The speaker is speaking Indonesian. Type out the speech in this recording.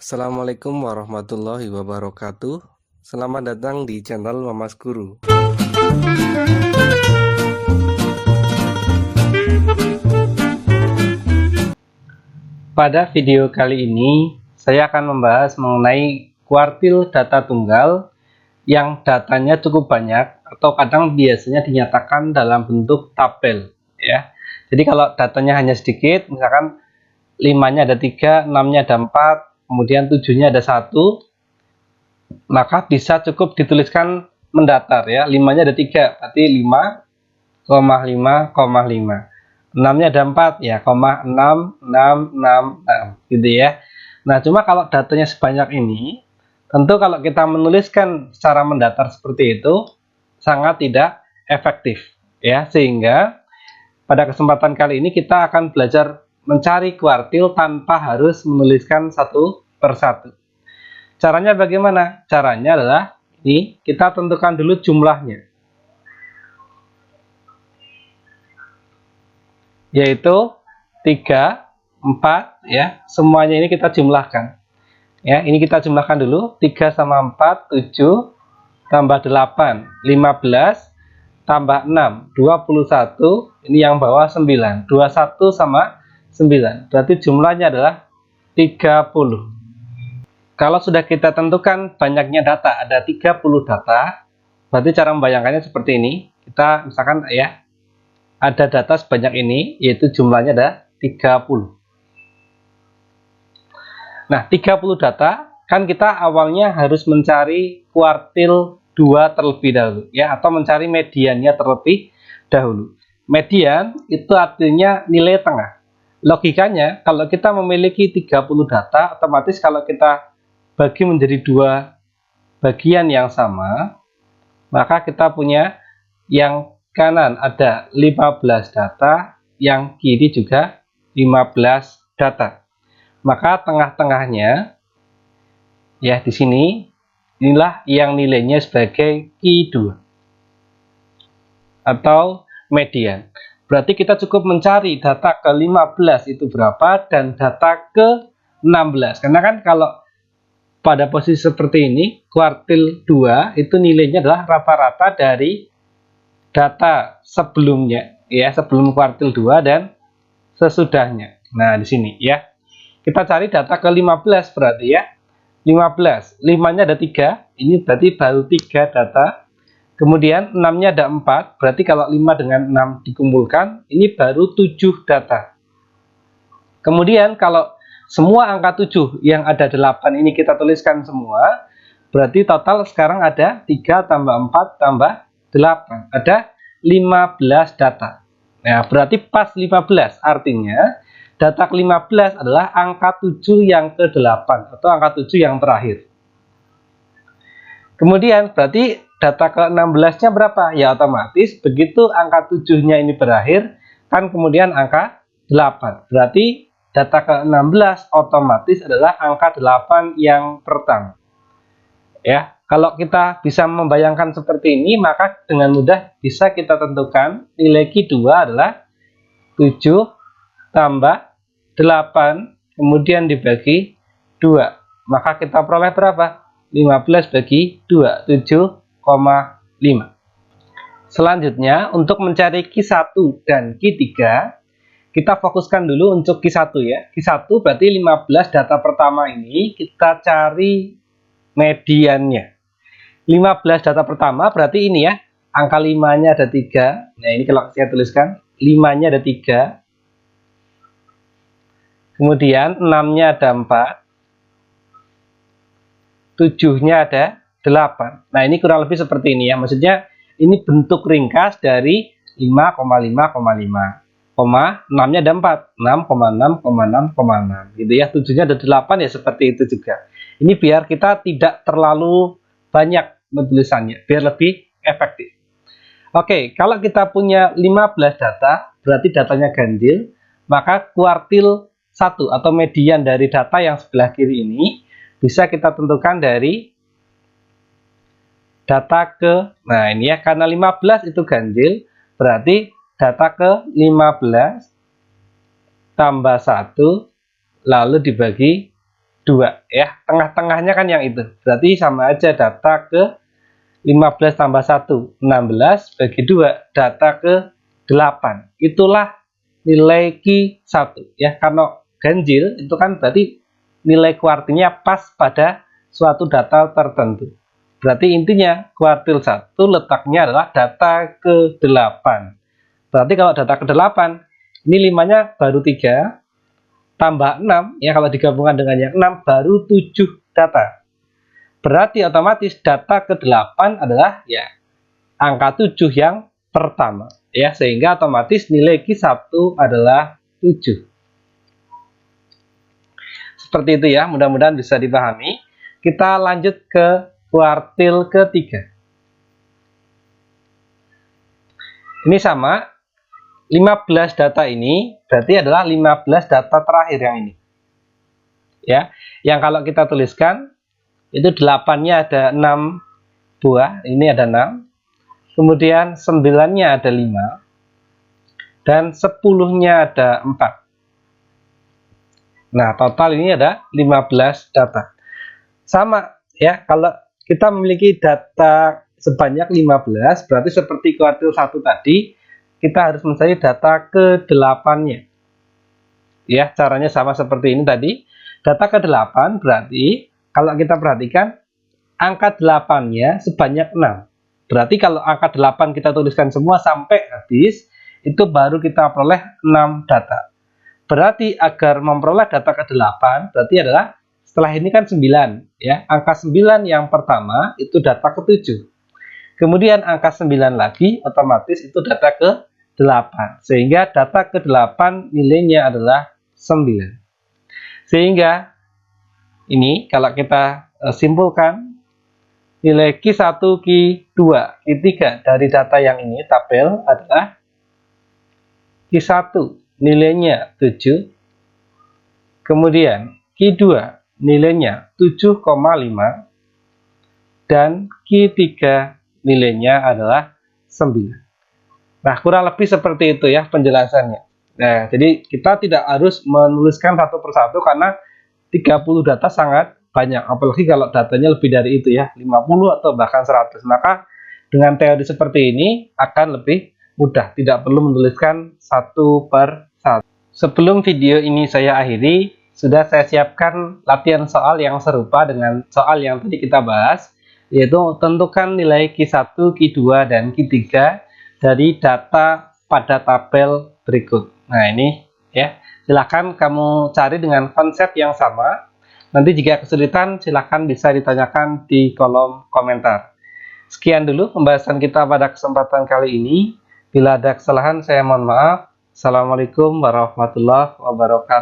Assalamualaikum warahmatullahi wabarakatuh. Selamat datang di channel Mamas Guru. Pada video kali ini, saya akan membahas mengenai kuartil data tunggal yang datanya cukup banyak atau kadang biasanya dinyatakan dalam bentuk tabel. Ya. Jadi kalau datanya hanya sedikit, misalkan 5-nya ada 3, 6-nya ada 4, kemudian 7-nya ada 1, maka bisa cukup dituliskan mendatar ya. 5-nya ada 3, berarti 5,5,5. 6-nya ada 4 ya, 6, 6, 6, 6 gitu ya. Nah, cuma kalau datanya sebanyak ini, tentu kalau kita menuliskan secara mendatar seperti itu sangat tidak efektif ya, sehingga pada kesempatan kali ini kita akan belajar mencari kuartil tanpa harus menuliskan satu persatu. Caranya bagaimana? Caranya adalah ini, kita tentukan dulu jumlahnya, yaitu 3, 4 ya, semuanya ini kita jumlahkan. Ya, ini kita jumlahkan dulu. 3 sama 4, 7, tambah 8, 15, tambah 6, 21, ini yang bawah 9, 21 sama 9, berarti jumlahnya adalah 30. Kalau sudah kita tentukan banyaknya data, ada 30 data, berarti cara membayangkannya seperti ini. Kita misalkan ya, ada data sebanyak ini, yaitu jumlahnya ada 30. Nah, 30 data, kan kita awalnya harus mencari kuartil 2 terlebih dahulu, ya, atau mencari mediannya terlebih dahulu. Median itu artinya nilai tengah. Logikanya, kalau kita memiliki 30 data, otomatis kalau kita bagi menjadi 2 bagian yang sama, maka kita punya yang kanan ada 15 data, yang kiri juga 15 data. Maka tengah-tengahnya ya di sini inilah yang nilainya sebagai Q2 atau median. Berarti kita cukup mencari data ke-15 itu berapa dan data ke-16. Karena kan kalau pada posisi seperti ini, kuartil 2 itu nilainya adalah rata-rata dari data sebelumnya, ya, sebelum kuartil 2 dan sesudahnya. Nah, di sini ya. Kita cari data ke-15 berarti ya. 15, 5-nya ada 3, ini berarti baru 3 data. Kemudian 6-nya ada 4, berarti kalau 5 dengan 6 dikumpulkan, ini baru 7 data. Kemudian kalau semua angka 7 yang ada 8 ini kita tuliskan semua, berarti total sekarang ada 3 tambah 4 tambah 8. Ada 15 data. Nah, berarti pas 15, artinya data ke-15 adalah angka 7 yang ke-8 atau angka 7 yang terakhir. Kemudian berarti data ke-16-nya berapa? Ya otomatis begitu angka 7-nya ini berakhir, kan kemudian angka 8. Berarti data ke-16 otomatis adalah angka 8 yang pertama. Ya, kalau kita bisa membayangkan seperti ini, maka dengan mudah bisa kita tentukan nilai Q2 adalah 7 tambah 8, kemudian dibagi 2. Maka kita peroleh berapa? 15 bagi 2, 7,5. Selanjutnya, untuk mencari Q1 dan Q3, kita fokuskan dulu untuk Q1 ya. Q1 berarti 15 data pertama ini kita cari mediannya. 15 data pertama berarti ini ya, angka 5-nya ada 3. Nah, ini kalau saya tuliskan, 5-nya ada 3. Kemudian 6-nya ada 4. 7-nya ada 8. Nah, ini kurang lebih seperti ini ya. Maksudnya ini bentuk ringkas dari 5,5,5. 6-nya ada 4, 6,6,6,6 gitu ya. 7-nya ada 8 ya, seperti itu juga. Ini biar kita tidak terlalu banyak penulisannya, biar lebih efektif. Oke, kalau kita punya 15 data, berarti datanya ganjil, maka kuartil 1 atau median dari data yang sebelah kiri ini bisa kita tentukan dari data ke, nah ini ya, karena 15 itu ganjil, berarti data ke 15 tambah 1 lalu dibagi 2 ya. Tengah-tengahnya kan yang itu. Berarti sama aja data ke 15 tambah 1, 16 bagi 2, data ke 8. Itulah nilai Q1 ya. Karena ganjil itu kan berarti nilai kuartilnya pas pada suatu data tertentu. Berarti intinya kuartil 1 letaknya adalah data ke-8. Berarti kalau data ke-8, ini 5-nya baru 3, tambah 6, ya kalau digabungkan dengan yang 6, baru 7 data. Berarti otomatis data ke-8 adalah ya angka 7 yang pertama. Ya, sehingga otomatis nilai Q1 adalah 7. Seperti itu ya, mudah-mudahan bisa dipahami. Kita lanjut ke kuartil ketiga. Ini sama, 15 data ini berarti adalah 15 data terakhir yang ini. Ya, yang kalau kita tuliskan itu 8-nya ada 6 buah, ini ada 6. Kemudian 9-nya ada 5 dan 10-nya ada 4. Nah, total ini ada 15 data. Sama ya, kalau kita memiliki data sebanyak 15, berarti seperti kuartil 1 tadi, kita harus mencari data ke-8-nya. Ya, caranya sama seperti ini tadi. Data ke-8 berarti kalau kita perhatikan angka 8-nya sebanyak 6. Berarti kalau angka 8 kita tuliskan semua sampai habis, itu baru kita peroleh 6 data. Berarti agar memperoleh data ke-8 berarti adalah setelah ini kan 9 ya. Angka 9 yang pertama itu data ke-7. Kemudian angka 9 lagi otomatis itu data ke-8. Sehingga data ke-8 nilainya adalah 9. Sehingga ini kalau kita simpulkan nilai Q1, Q2, Q3 dari data yang ini tabel adalah Q1 nilainya 7, kemudian Q2 nilainya 7,5, dan Q3 nilainya adalah 9. Nah, kurang lebih seperti itu ya penjelasannya. Nah, jadi kita tidak harus menuliskan satu persatu karena 30 data sangat banyak, apalagi kalau datanya lebih dari itu ya, 50 atau bahkan 100. Maka dengan teori seperti ini akan lebih mudah, tidak perlu menuliskan satu per satu. Sebelum video ini saya akhiri, sudah saya siapkan latihan soal yang serupa dengan soal yang tadi kita bahas, yaitu tentukan nilai Q1, Q2, dan Q3 dari data pada tabel berikut. Nah, ini ya, silahkan kamu cari dengan konsep yang sama. Nanti jika kesulitan, silahkan bisa ditanyakan di kolom komentar. Sekian dulu pembahasan kita pada kesempatan kali ini. Bila ada kesalahan, saya mohon maaf. Assalamualaikum warahmatullahi wabarakatuh.